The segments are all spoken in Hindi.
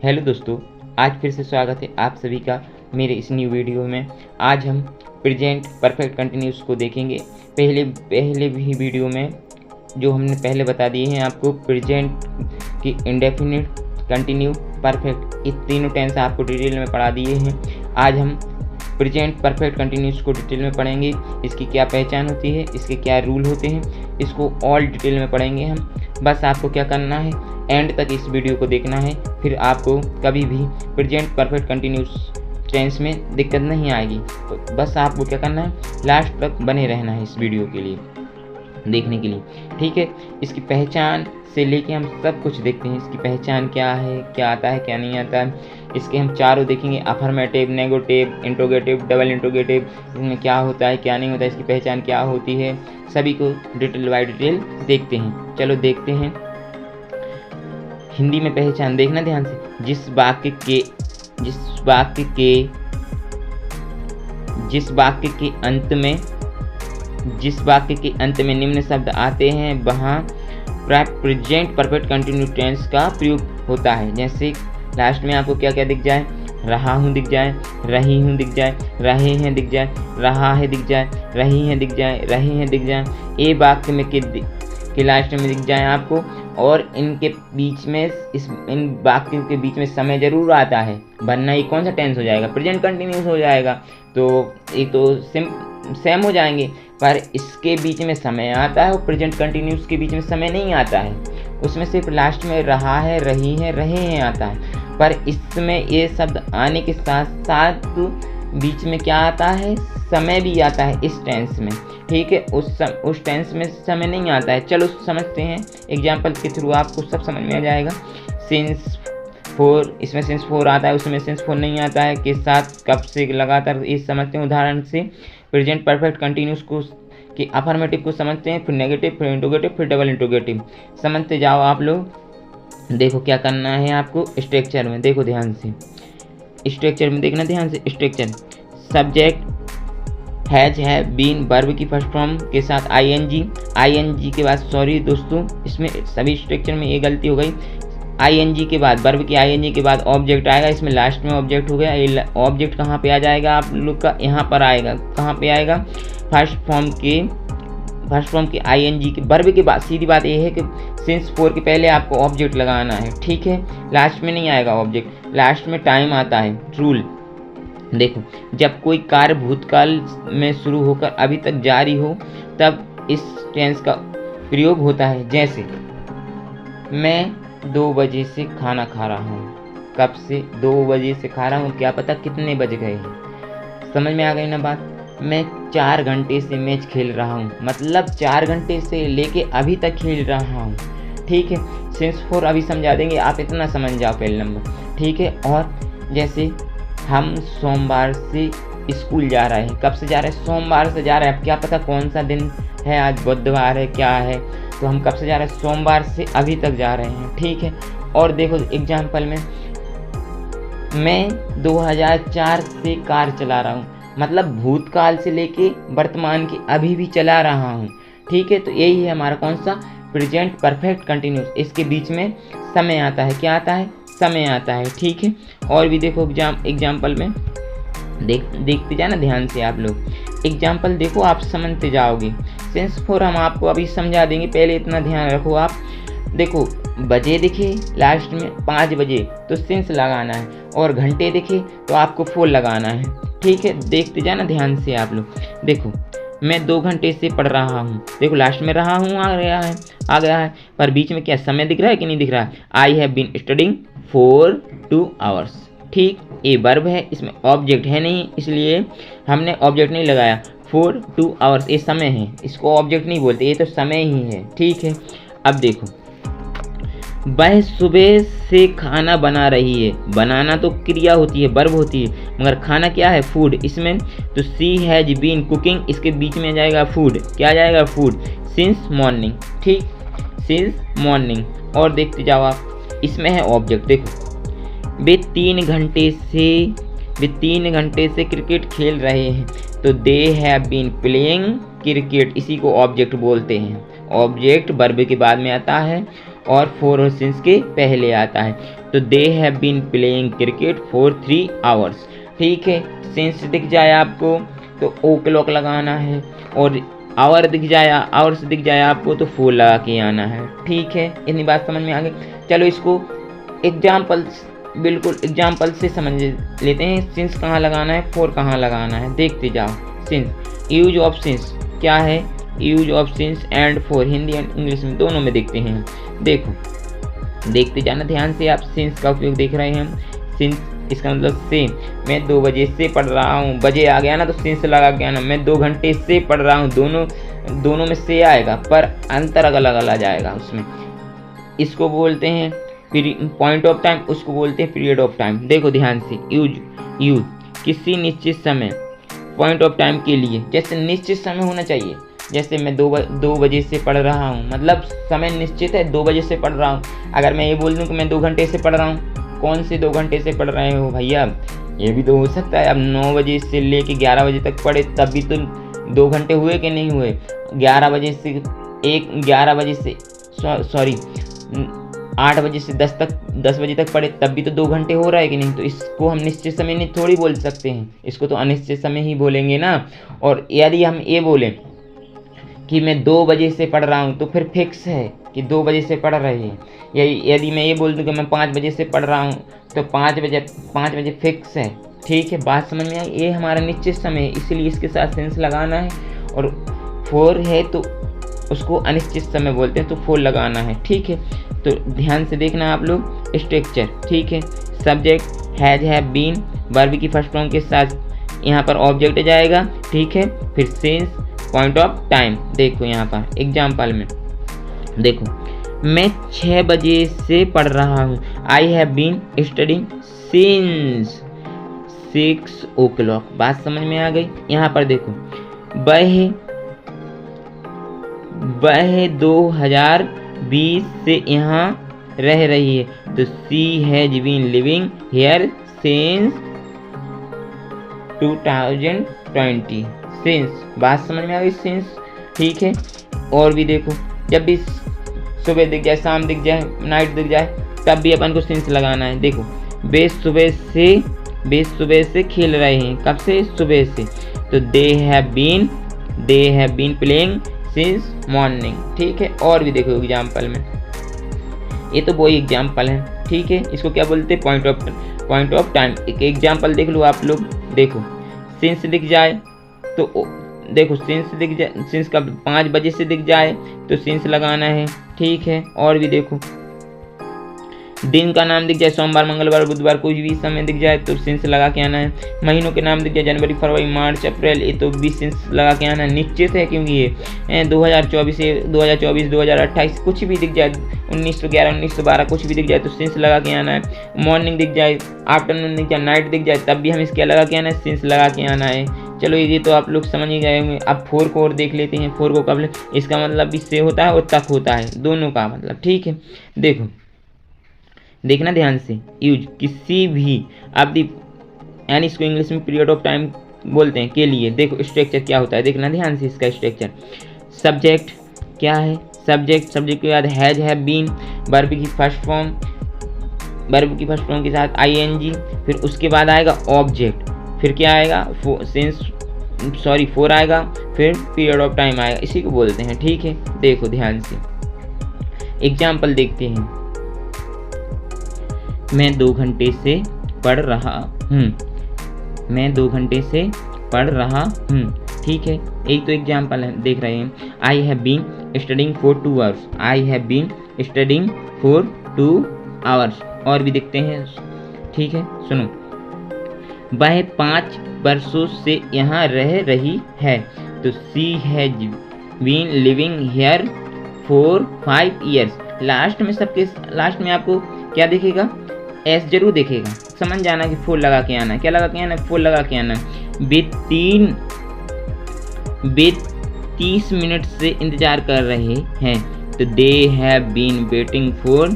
हेलो दोस्तों, आज फिर से स्वागत है आप सभी का मेरे इस न्यू वीडियो में। आज हम प्रेजेंट परफेक्ट कंटिन्यूस को देखेंगे। पहले भी वीडियो में जो हमने पहले बता दिए हैं आपको, प्रेजेंट की इंडेफिनिट, कंटिन्यू, परफेक्ट, ये तीनों टेंस आपको डिटेल में पढ़ा दिए हैं। आज हम प्रेजेंट परफेक्ट कंटिन्यूस को डिटेल में पढ़ेंगे। इसकी क्या पहचान होती है, इसके क्या रूल होते हैं, इसको ऑल डिटेल में पढ़ेंगे हम। बस आपको क्या करना है, एंड तक इस वीडियो को देखना है, फिर आपको कभी भी प्रेजेंट परफेक्ट कंटिन्यूस टेंस में दिक्कत नहीं आएगी। तो बस आपको क्या करना है, लास्ट तक बने रहना है इस वीडियो के लिए, देखने के लिए, ठीक है। इसकी पहचान से लेके हम सब कुछ देखते हैं। इसकी पहचान क्या है, क्या आता है, क्या नहीं आता है। इसके हम चारों देखेंगे, affirmative, negative, interrogative, double interrogative, इसमें क्या होता है, क्या नहीं होता है, इसकी पहचान क्या होती है, सभी को डिटेल बाय डिटेल देखते हैं। चलो देखते हैं। हिंदी में पहचान देखना ध्यान से। जिस वाक्य के अंत में निम्न शब्द आते हैं वहाँ प्रेजेंट परफेक्ट कंटिन्यू टेंस का प्रयोग होता है। जैसे लास्ट में आपको क्या क्या दिख जाए, रहा हूँ दिख जाए, रही हूँ दिख जाए, रहे हैं दिख जाए, रहा है दिख जाए, रही हैं दिख जाए, रहे हैं दिख जाए, ये वाक्य में के लास्ट में दिख जाए आपको। और इनके बीच में इन वाक्यों के बीच में समय जरूर आता है, वरना ये कौन सा टेंस हो जाएगा, प्रेजेंट कंटिन्यूस हो जाएगा। तो ये तो सेम हो जाएंगे, पर इसके बीच में समय आता है और प्रेजेंट कंटिन्यूस के बीच में समय नहीं आता है। उसमें सिर्फ लास्ट में रहा है, रही है, रहे हैं आता है। पर इसमें ये शब्द आने के साथ साथ बीच में क्या आता है, समय भी आता है इस टेंस में, ठीक है। उस टेंस में समय नहीं आता है। चलो समझते हैं, एग्जाम्पल के थ्रू आपको सब समझ में आ जाएगा। सिंस 4, इसमें सिंस 4 आता है, उसमें सिंस 4 नहीं आता है, के साथ कब से लगातार, ये समझते हैं उदाहरण से। प्रेजेंट परफेक्ट कंटिन्यूस को कि अफर्मेटिव को समझते हैं, फिर नेगेटिव, फिर इंट्रोगेटिव, फिर डबल इंट्रोगेटिव, समझते जाओ आप लोग। देखो क्या करना है आपको, स्ट्रक्चर में देखो ध्यान से, स्ट्रक्चर में देखना ध्यान से। स्ट्रक्चर, सब्जेक्ट हैज, है, बीन, वर्ब की फर्स्ट फॉर्म के साथ आईएनजी के बाद, सॉरी दोस्तों इसमें सभी स्ट्रक्चर में ये गलती हो गई, आईएनजी के बाद, वर्ब की आईएनजी के बाद ऑब्जेक्ट आएगा, इसमें लास्ट में ऑब्जेक्ट हो गया। ये ऑब्जेक्ट कहाँ पे आ जाएगा आप लोग का, यहाँ पर आएगा। कहाँ पे आएगा, फर्स्ट फॉर्म के आईएनजी के वर्ब के बाद। सीधी बात ये है कि सिंस 4 के पहले आपको ऑब्जेक्ट लगाना है, ठीक है। लास्ट में नहीं आएगा ऑब्जेक्ट, लास्ट में टाइम आता है। रूल देखो, जब कोई कार्य भूतकाल में शुरू होकर अभी तक जारी हो तब इस टेंस का प्रयोग होता है। जैसे मैं 2 बजे से खाना खा रहा हूँ। कब से 2 बजे से खा रहा हूँ, क्या पता कितने बज गए हैं। समझ में आ गई ना बात। मैं 4 घंटे से मैच खेल रहा हूँ, मतलब 4 घंटे से लेके अभी तक खेल रहा हूँ, ठीक है। सिंस 4 अभी समझा देंगे, आप इतना समझ जाओ पहले नंबर, ठीक है। और जैसे हम सोमवार से स्कूल जा रहे हैं। कब से जा रहे हैं, सोमवार से जा रहे हैं। अब क्या पता कौन सा दिन है, आज बुधवार है, क्या है, तो हम कब से जा रहे हैं, सोमवार से अभी तक जा रहे हैं, ठीक है। और देखो एग्जाम्पल में, मैं 2004 से कार चला रहा हूँ, मतलब भूतकाल से लेके वर्तमान की अभी भी चला रहा हूँ, ठीक है। तो यही है हमारा कौन सा, प्रेजेंट परफेक्ट कंटिन्यूस। इसके बीच में समय आता है, क्या आता है, समय आता है, ठीक है। और भी देखो एग्जाम्पल में देखते जाना ध्यान से आप लोग। एग्जाम्पल देखो, आप समझते जाओगे। सिंस 4 हम आपको अभी समझा देंगे, पहले इतना ध्यान रखो आप। देखो बजे दिखे लास्ट में 5 बजे तो सिंस लगाना है, और घंटे दिखे तो आपको 4 लगाना है, ठीक है। देखते जाना ध्यान से आप लोग। देखो मैं 2 घंटे से पढ़ रहा हूँ, देखो लास्ट में रहा हूँ आ गया है, पर बीच में क्या समय दिख रहा है कि नहीं दिख रहा है। I have been studying for 2 hours, ठीक। ये वर्ब है, इसमें ऑब्जेक्ट है नहीं, इसलिए हमने ऑब्जेक्ट नहीं लगाया। फॉर 2 आवर्स ये समय है, इसको ऑब्जेक्ट नहीं बोलते, ये तो समय ही है, ठीक है। अब देखो, वह सुबह से खाना बना रही है। बनाना तो क्रिया होती है, वर्ब होती है, मगर खाना क्या है, फूड। इसमें तो सी हैज बीन कुकिंग, इसके बीच में आ जाएगा फूड, क्या आ जाएगा, फूड, सिंस मॉर्निंग, ठीक, सिंस मॉर्निंग। और देखते जाओ आप, इसमें है ऑब्जेक्ट। देखो वे 3 घंटे से क्रिकेट खेल रहे हैं, तो they have been playing cricket, इसी को ऑब्जेक्ट बोलते हैं। ऑब्जेक्ट वर्ब के बाद में आता है और 4 और सिंस के पहले आता है। तो they have been playing cricket for 3 hours. ठीक है, सिंस दिख जाए आपको तो ओ क्लॉक लगाना है, और आवर दिख जाए, आवर्स दिख जाए आपको तो 4 लगा के आना है। ठीक है, इतनी बात समझ में आ गई। चलो इसको बिल्कुल एग्जाम्पल से समझ लेते हैं। सिंस कहाँ लगाना है, 4 कहाँ लगाना है, देखते जाओ। सिंस, यूज ऑफ सिंस क्या है, use of since and 4 Hindi and English में दोनों में देखते हैं। देखो देखते जाना ध्यान से, आप सिंस का उपयोग देख रहे हैं। सिंस इसका मतलब से, मैं 2 बजे से पढ़ रहा हूँ, बजे आ गया ना तो सिंस लगा के आना। मैं 2 घंटे से पढ़ रहा हूँ, दोनों में से आएगा पर अंतर अलग अलग आ जाएगा उसमें। इसको बोलते हैं पॉइंट ऑफ टाइम, उसको बोलते हैं पीरियड ऑफ टाइम। देखो ध्यान से, यूज किसी निश्चित समय, पॉइंट ऑफ टाइम के लिए, जैसे निश्चित समय होना चाहिए। जैसे मैं 2 बजे से पढ़ रहा हूँ, मतलब समय निश्चित है, 2 बजे से पढ़ रहा हूँ। अगर मैं ये बोल दूँ कि मैं 2 घंटे से पढ़ रहा हूँ, कौन से 2 घंटे से पढ़ रहे हो भैया, ये भी तो हो सकता है अब 9 बजे से लेके 11 बजे तक पढ़े, तब भी तो 2 घंटे हुए कि नहीं हुए। 11 बजे से 8 बजे से 10 बजे तक पढ़े, तब भी तो 2 घंटे हो रहा है कि नहीं। तो इसको हम निश्चित समय नहीं थोड़ी बोल सकते हैं, इसको तो अनिश्चित समय ही बोलेंगे ना। और यदि हम ये बोलें कि मैं 2 बजे से पढ़ रहा हूँ तो फिर फिक्स है कि 2 बजे से पढ़ रहे हैं। यदि मैं ये बोल दूँ कि मैं 5 बजे से पढ़ रहा हूँ तो 5 बजे फिक्स है। ठीक है, बात समझ में आई। ये हमारा निश्चित समय है, इसीलिए इसके साथ सेंस लगाना है। और 4 है तो उसको अनिश्चित समय बोलते हैं, तो 4 लगाना है। ठीक है, तो ध्यान से देखना आप लोग स्ट्रक्चर। ठीक है, subject has have been, verb की फर्स्ट फॉर्म के साथ यहाँ पर ऑब्जेक्ट जाएगा। ठीक है, फिर सिंस, पॉइंट ऑफ टाइम। देखो यहाँ पर एग्जाम्पल में देखो, मैं 6 बजे से पढ़ रहा हूँ। I have been studying since 6 o'clock। बात समझ में आ गई। यहाँ पर देखो, वह 2020 से यहाँ रह रही है, तो C has been living here since 2020। Since, बात समझ में आ गई, सिंस। ठीक है, और भी देखो, जब भी सुबह दिख जाए, शाम दिख जाए, नाइट दिख जाए, तब भी अपन को सिंस लगाना है। देखो, वे सुबह से खेल रहे हैं। कब से, सुबह से, तो they have been playing since morning. ठीक है, और भी देखो एग्जाम्पल में, ये तो वही एग्जाम्पल है। ठीक है, इसको क्या बोलते हैं, पॉइंट ऑफ टाइम। एक एग्जाम्पल देख लो आप लोग। देखो, सिंस दिख जाए तो देखो, सिंस का 5 बजे से दिख जाए तो सिंस लगाना है। ठीक है, और भी देखो, दिन का नाम दिख जाए, सोमवार, मंगलवार, बुधवार, कोई भी समय दिख जाए तो सिंस लगा के आना है। महीनों के नाम दिख जाए, जनवरी, फरवरी, मार्च, अप्रैल, ये तो भी सिंस लगा के आना है। निश्चित है क्योंकि ये 2024 2028 कुछ भी दिख जाए, 1911 1912 कुछ भी दिख जाए तो सिंस लगा के आना है। मॉर्निंग दिख जाए, आफ्टरनून दिख जाए, नाइट दिख जाए, तब भी हम इसके लगा के आना है, सिंस लगा के आना है। चलो ये तो आप लोग समझ ही गए होंगे। अब 4 को और देख लेते हैं। 4 को कब, इसका मतलब भी से होता है और तक होता है, दोनों का मतलब। ठीक है, देखो देखना ध्यान से, यूज किसी भी अवधि, यानी इसको इंग्लिश में पीरियड ऑफ टाइम बोलते हैं, के लिए। देखो स्ट्रक्चर क्या होता है, देखना ध्यान से इसका स्ट्रक्चर। सब्जेक्ट क्या है, सब्जेक्ट के बाद हैज हैव बीन, वर्ब की फर्स्ट फॉर्म के साथ ing, फिर उसके बाद आएगा ऑब्जेक्ट, फिर क्या आएगा, सिंस 4 आएगा, फिर पीरियड ऑफ टाइम आएगा, इसी को बोलते हैं। ठीक है, देखो ध्यान से एग्जाम्पल देखते हैं। मैं 2 घंटे से पढ़ रहा हूँ। ठीक है, एक तो एग्जाम्पल है, देख रहे हैं। I have been studying for 2 hours. और भी देखते हैं। ठीक है, सुनो, वह 5 वर्षों से यहाँ रह रही है, तो C has been living here for 5 years। Last में आपको क्या दिखेगा, एस जरूर दिखेगा। समझ जाना कि 4 लगा के आना है। क्या लगा के आना है, 4 लगा के आना है। वे 30 मिनट से इंतजार कर रहे हैं, तो they have been waiting for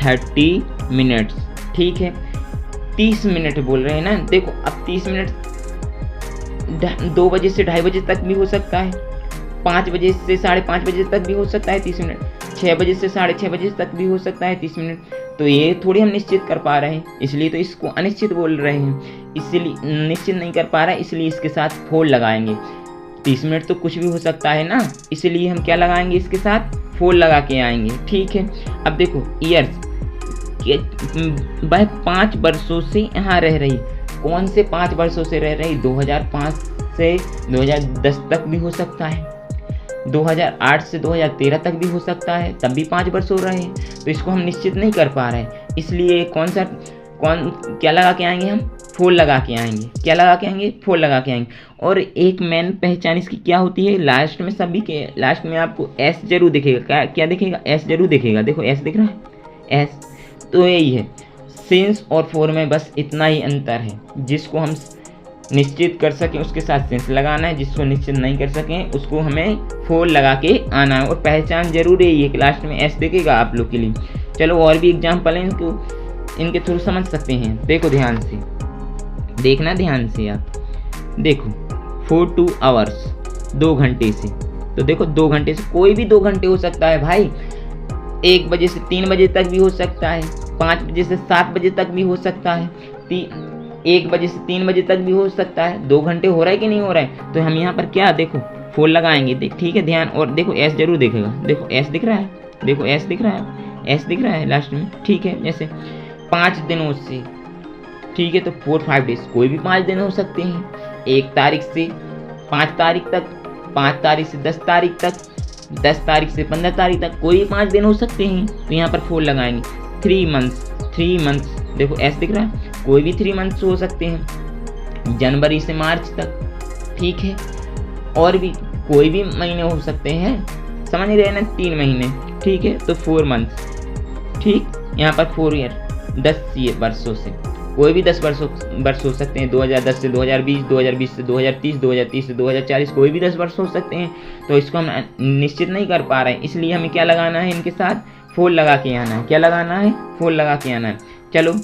30 minutes. ठीक है, 30 मिनट बोल रहे हैं ना। देखो अब 30 मिनट 2 बजे से 2:30 बजे तक भी हो सकता है, 5 बजे से 5:30 बजे तक भी हो सकता है 30 मिनट, 6 बजे से 6:30 बजे तक भी हो सकता है 30 मिनट। तो ये थोड़ी हम निश्चित कर पा रहे हैं, इसलिए तो इसको अनिश्चित बोल रहे हैं। इसलिए निश्चित नहीं कर पा रहा है, इसलिए इसके साथ फोर लगाएंगे। 30 मिनट तो कुछ भी हो सकता है ना, इसलिए हम क्या लगाएंगे, इसके साथ फोर लगा के आएंगे। ठीक है, अब देखो ईयर्स, वह 5 वर्षों से यहाँ रह रही। कौन से 5 वर्षों से रह रही? 2005 से 2010 तक भी हो सकता है, 2008 से 2013 तक भी हो सकता है, तब भी 5 वर्ष हो रहे हैं। तो इसको हम निश्चित नहीं कर पा रहे हैं, इसलिए क्या लगा के आएंगे हम? फोर लगा के आएंगे। क्या लगा के आएंगे? फोर लगा के आएंगे। और एक मेन पहचान इसकी क्या होती है, लास्ट में सभी के लास्ट में आपको एस जरूर दिखेगा। क्या दिखेगा? एस जरूर दिखेगा। देखो एस दिख रहा है, एस। तो यही है, सिंस और फोर में बस इतना ही अंतर है। जिसको हम निश्चित कर सकें उसके साथ सिंस लगाना है, जिसको निश्चित नहीं कर सकें उसको हमें फोर लगा के आना है। और पहचान जरूर है ये कि लास्ट में एस दिखेगा आप लोग के लिए। चलो और भी एग्जाम्पल हैं, इनके थ्रू समझ सकते हैं। देखो ध्यान से देखना, ध्यान से आप देखो 4 2 आवर्स, 2 घंटे से। तो देखो 2 घंटे से कोई भी 2 घंटे हो सकता है भाई। 1 बजे से 3 बजे तक भी हो सकता है, 5 बजे से 7 बजे तक भी हो सकता है, 1 बजे से 3 बजे तक भी हो सकता है। 2 घंटे हो रहा है कि नहीं हो रहा है? तो हम यहाँ पर क्या देखो फोर लगाएंगे। ठीक है, ध्यान। और देखो एस जरूर दिखेगा। देखो एस दिख रहा है, देखो एस दिख रहा है, एस दिख रहा है लास्ट में। ठीक है, जैसे 5 दिनों से, ठीक है, तो 4 5 डेज, कोई भी 5 दिन हो सकते हैं। 1 तारीख से 5 तारीख तक, 5 तारीख से 10 तारीख तक, 10 तारीख से 15 तारीख तक, कोई भी 5 दिन हो सकते हैं। तो यहाँ पर फोर लगाएंगे। 3 मंथ्स, देखो एस दिख रहा है, कोई भी 3 मंथ्स हो सकते हैं, जनवरी से मार्च तक। ठीक है, और भी कोई भी महीने हो सकते हैं, समझ नहीं रहे ना, 3 महीने। ठीक है, तो 4 मंथ्स। ठीक, यहाँ पर 4 ईयर, 10 वर्षों से, कोई भी 10 वर्ष हो सकते हैं। 2010 से 2020, 2020 से 2030, 2030 से 2040, कोई भी 10 वर्ष हो सकते हैं। तो इसको हम निश्चित नहीं कर पा रहे हैं, इसलिए हमें क्या लगाना है, इनके साथ फोर लगा के आना है। क्या लगाना है? फोर लगा के आना है। चलो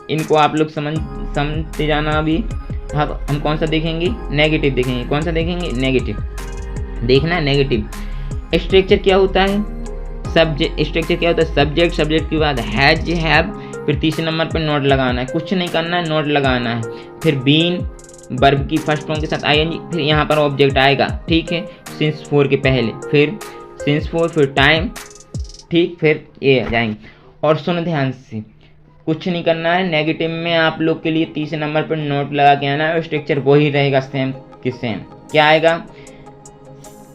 इनको आप लोग समझते जाना। अभी हम कौन सा देखेंगे? नेगेटिव देखेंगे। कौन सा देखेंगे? नेगेटिव। देखना है नेगेटिव स्ट्रक्चर क्या होता है। स्ट्रक्चर क्या होता है? सब्जेक्ट के बाद हैज, हैव, फिर तीसरे नंबर पर नोट लगाना है। कुछ नहीं करना है, नोट लगाना है। फिर बीन, वर्ब की फर्स्ट फॉर्म के साथ आईएनजी, फिर यहाँ पर ऑब्जेक्ट आएगा। ठीक है, सिंस 4 के पहले, फिर सिंस 4, फिर टाइम। ठीक, फिर ये आ जाएंगे। और सुनो ध्यान से, कुछ नहीं करना है। नेगेटिव में आप लोग के लिए तीसरे नंबर पर नोट लगा के आना है। स्ट्रक्चर वही रहेगा, सेम कि सेम। क्या आएगा?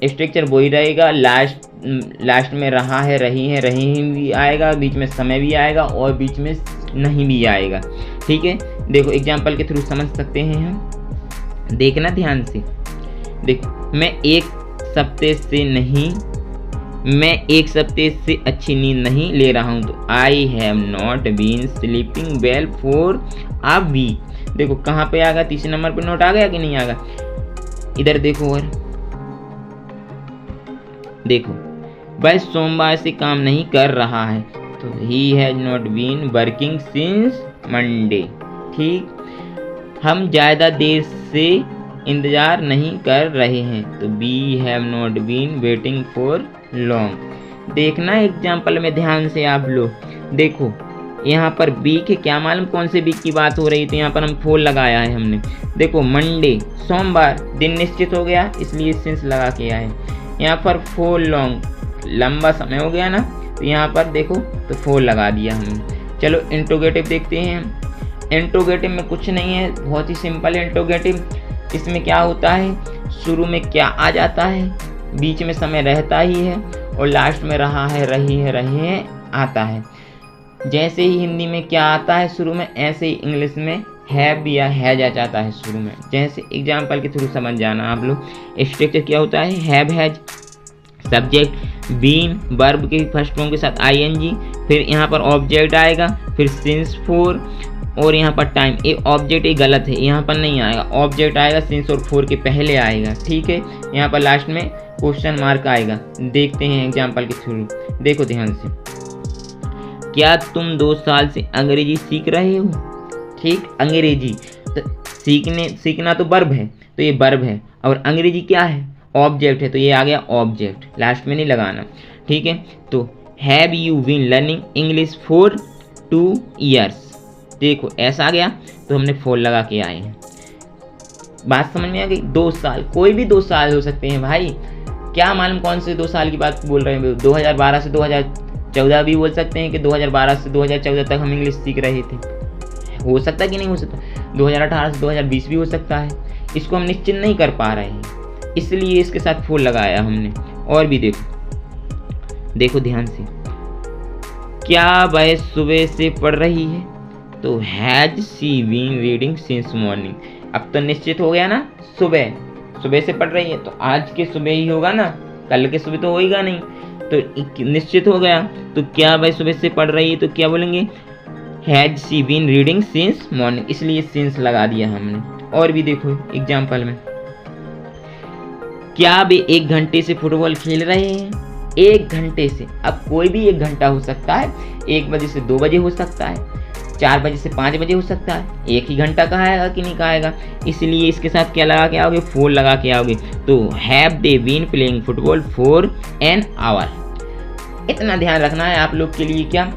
स्ट्रक्चर वही रहेगा। लास्ट में रहा है, रही भी आएगा, बीच में समय भी आएगा और बीच में नहीं भी आएगा। ठीक है, देखो एग्जाम्पल के थ्रू समझ सकते हैं हम। देखना ध्यान से, देखो मैं एक सप्ते से अच्छी नींद नहीं ले रहा हूँ। तो I have not been sleeping well for a week. देखो कहाँ पे आ गया? तीसरे नंबर पे नोट आ गया कि नहीं आ गया? इधर देखो, और देखो वह सोमवार से काम नहीं कर रहा है। तो he has not been working since Monday. ठीक, हम ज़्यादा देर से इंतज़ार नहीं कर रहे हैं। तो we have not been waiting for long. देखना एग्जाम्पल में ध्यान से आप लोग। देखो यहाँ पर वीक है, क्या मालूम कौन से वीक की बात हो रही थी। यहाँ पर हम फोर लगाया है हमने। देखो मंडे, सोमवार, दिन निश्चित हो गया, इसलिए सिंस लगा के आए। यहाँ पर फोर लॉन्ग, लंबा समय हो गया ना, तो यहाँ पर देखो तो फोर लगा दिया हमने। चलो इंट्रोगेटिव देखते हैं। इंट्रोगेटिव में कुछ नहीं है, बहुत ही सिंपल है इंट्रोगेटिव। इसमें क्या होता है? शुरू में क्या आ जाता है, बीच में समय रहता ही है और लास्ट में रहा है, रही है आता है। जैसे ही हिंदी में क्या आता है शुरू में, ऐसे ही इंग्लिश में हैव या हैज आ जाता है शुरू में। जैसे एग्जाम्पल के थ्रू समझ जाना आप लोग। स्ट्रक्चर क्या होता है? Have, has, subject, been, verb के फर्स्ट फॉर्म के साथ आईएनजी, फिर यहाँ पर ऑब्जेक्ट आएगा, फिर सिंस 4 और यहाँ पर टाइम। ये ऑब्जेक्ट ही गलत है, यहाँ पर नहीं आएगा। ऑब्जेक्ट आएगा सिंस और 4 के पहले आएगा। ठीक है, यहाँ पर लास्ट में क्वेश्चन मार्क आएगा। देखते हैं एग्जाम्पल के थ्रू। देखो ध्यान से, क्या तुम 2 साल से अंग्रेजी सीख रहे हो? ठीक, अंग्रेजी तो सीखना तो वर्ब है, तो ये वर्ब है। और अंग्रेजी क्या है? ऑब्जेक्ट है, तो ये आ गया ऑब्जेक्ट, लास्ट में नहीं लगाना। ठीक है, तो have you been learning English for 2 years। देखो ऐसा आ गया तो हमने 4 लगा के आए हैं। बात समझ में आ गई? 2 साल, कोई भी 2 साल हो सकते हैं भाई, क्या मालूम कौन से 2 साल की बात बोल रहे हैं। 2012 से 2014 भी बोल सकते हैं कि 2012 से 2014 तक हम इंग्लिश सीख रहे थे, हो सकता है कि नहीं हो सकता। 2018 से 2020 भी हो सकता है, इसको हम निश्चित नहीं कर पा रहे हैं, इसलिए इसके साथ 4 लगाया हमने। और भी देखो ध्यान से, क्या वह सुबह से पढ़ रही है, तो has she been reading since morning. अब तो निश्चित हो गया ना, सुबह से पढ़ रही है तो आज के सुबह ही होगा ना, कल के सुबह तो होएगा नहीं, तो निश्चित हो गया। तो क्या वह सुबह से पढ़ रही है, तो क्या बोलेंगे has she been reading since morning, इसलिए सिंस लगा दिया हमने। और भी देखो एग्जाम्पल में, क्या वे 1 घंटे से फुटबॉल खेल रहे हैं, 1 घंटे से। अब कोई भी 1 घंटा हो सकता है, 1 बजे से 2 बजे हो सकता है, 4 बजे से 5 बजे हो सकता है, एक ही घंटा कहाएगा कि नहीं कहाएगा, इसलिए इसके साथ क्या लगा के आओगे, 4 लगा के आओगे। तो have they been playing football for an hour. इतना ध्यान रखना है आप लोग के लिए, क्या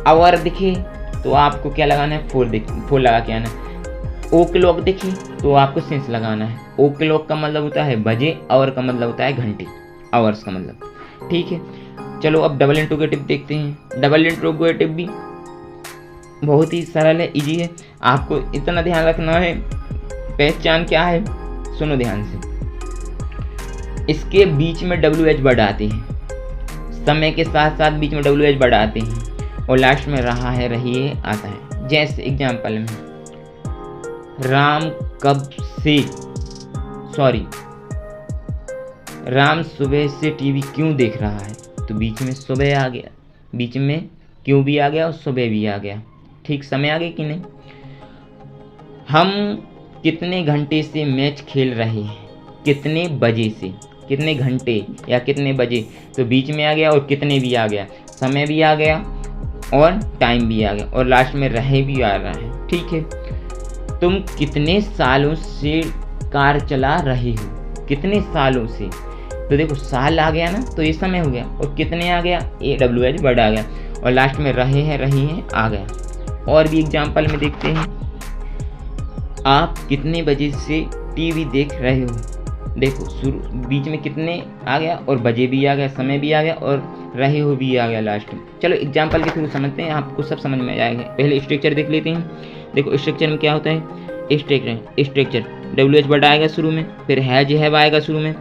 आवर दिखे तो आपको क्या लगाना है, 4 लगा के आना है। ओ क्लॉक दिखे तो आपको सिंस लगाना है। ओ क्लॉक का मतलब होता है बजे, आवर का मतलब होता है घंटे, आवर्स का मतलब। ठीक है, चलो अब डबल इंट्रोगेटिव देखते हैं। डबल इंट्रोगेटिव भी बहुत ही सरल है, इजी है, आपको इतना ध्यान रखना है। पहचान क्या है, सुनो ध्यान से। इसके बीच में WH वर्ड आते हैं, समय के साथ साथ बीच में WH वर्ड आते हैं, और लास्ट में रहा है, रही है आता है। जैसे एग्जाम्पल में राम सुबह से टीवी क्यों देख रहा है, तो बीच में सुबह आ गया, बीच में क्यों भी आ गया और सुबह भी आ गया। ठीक समय आ गई कि नहीं। हम कितने घंटे से मैच खेल रहे हैं, कितने बजे से, कितने घंटे या कितने बजे, तो बीच में आ गया और कितने भी आ गया, समय भी आ गया और टाइम भी आ गया, और लास्ट में रहे भी आ रहा है। ठीक है, तुम कितने सालों से कार चला रहे हो, कितने सालों से, तो देखो साल आ गया ना, तो ये समय हो गया, और कितने आ गया, AWH वर्ड आ गया, और लास्ट में रहे हैं, रही हैं आ गया। और भी एग्जाम्पल में देखते हैं, आप कितने बजे से टीवी देख रहे हो, देखो शुरू बीच में कितने आ गया और बजे भी आ गया, समय भी आ गया और रहे हो भी आ गया लास्ट में। चलो एग्जाम्पल के थ्रू समझते हैं, आपको सब समझ में आएगा। पहले स्ट्रक्चर देख लेते हैं। देखो स्ट्रक्चर में क्या होता है, स्ट्रक्चर WH वर्ड आएगा शुरू में, फिर हैव आएगा शुरू में,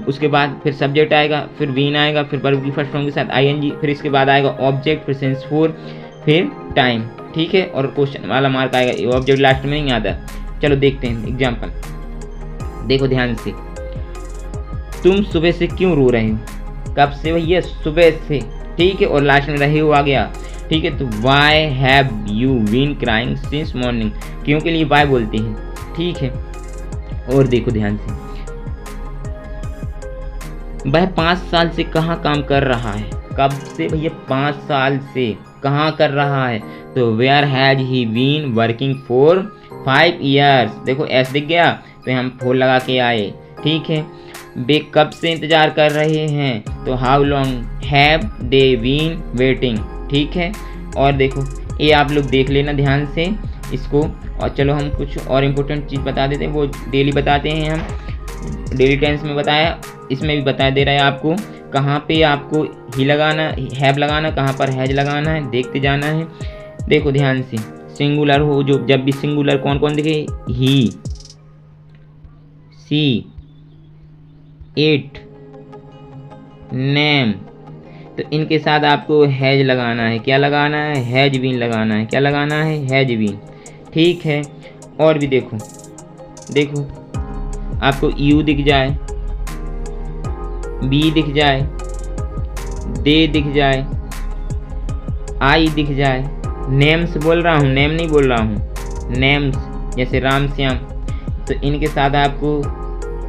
उसके बाद फिर सब्जेक्ट आएगा, फिर बीन आएगा, फिर वर्ब की फर्स्ट फॉर्म के साथ ING, फिर इसके बाद आएगा ऑब्जेक्ट, फिर सेंस 4, फिर टाइम। ठीक है, और क्वेश्चन वाला मार्क आएगा, ऑब्जेक्ट लास्ट में नहीं आता। चलो देखते हैं एग्जाम्पल, देखो ध्यान से। तुम सुबह से क्यों रो रहे हो, कब से भैया, सुबह से। ठीक है, और लास्ट में रहे हो आ गया। ठीक है, तो why have you been crying since morning, क्यों के लिए वाई बोलते हैं। ठीक है, और देखो ध्यान से, वह 5 साल से कहाँ काम कर रहा है, कब से भैया, 5 साल से कहाँ कर रहा है, तो where has he been working for 5 years। देखो एस दिख गया तो हम 4 लगा के आए। ठीक है, वे कब से इंतजार कर रहे हैं, तो how long have they been waiting. ठीक है, और देखो ये आप लोग देख लेना ध्यान से इसको। और चलो हम कुछ और इम्पोर्टेंट चीज़ बता देते हैं, वो डेली बताते हैं हम, डेली टेंस में बताया, इसमें भी बता दे रहा है आपको कहाँ पे आपको ही लगाना, हैव लगाना, कहाँ पर हैज लगाना है, देखते जाना है। देखो ध्यान से, सिंगुलर हो जो, जब भी सिंगुलर कौन कौन दिखे, ही, सी, इट, नेम, तो इनके साथ आपको हैज लगाना है। क्या लगाना है, हैज बीन लगाना है। क्या लगाना है, हैज बीन। ठीक है, और भी देखो आपको यू दिख जाए, बी दिख जाए, दे दिख जाए, आई दिख जाए, नेम्स बोल रहा हूँ, नेम नहीं बोल रहा हूँ, नेम्स जैसे राम श्याम, तो इनके साथ आपको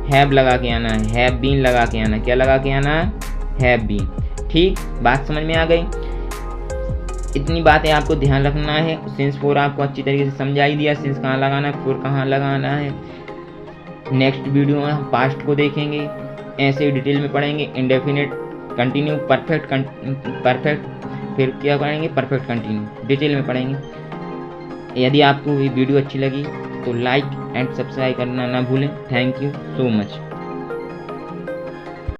हैव लगा के आना है, हैव बीन लगा के आना है। क्या लगा के आना है, हैव बीन। ठीक, बात समझ में आ गई। इतनी बातें आपको ध्यान रखना है। सिंस 4 आपको अच्छी तरीके से समझा ही दिया, सिंस कहाँ लगाना है, 4 कहाँ लगाना है। नेक्स्ट वीडियो में हम पास्ट को देखेंगे, ऐसे डिटेल में पढ़ेंगे, इंडेफिनिट, कंटिन्यू, परफेक्ट, फिर क्या पढ़ेंगे, परफेक्ट कंटिन्यू, डिटेल में पढ़ेंगे। यदि आपको ये वीडियो अच्छी लगी तो लाइक एंड सब्सक्राइब करना ना भूलें। Thank you so much.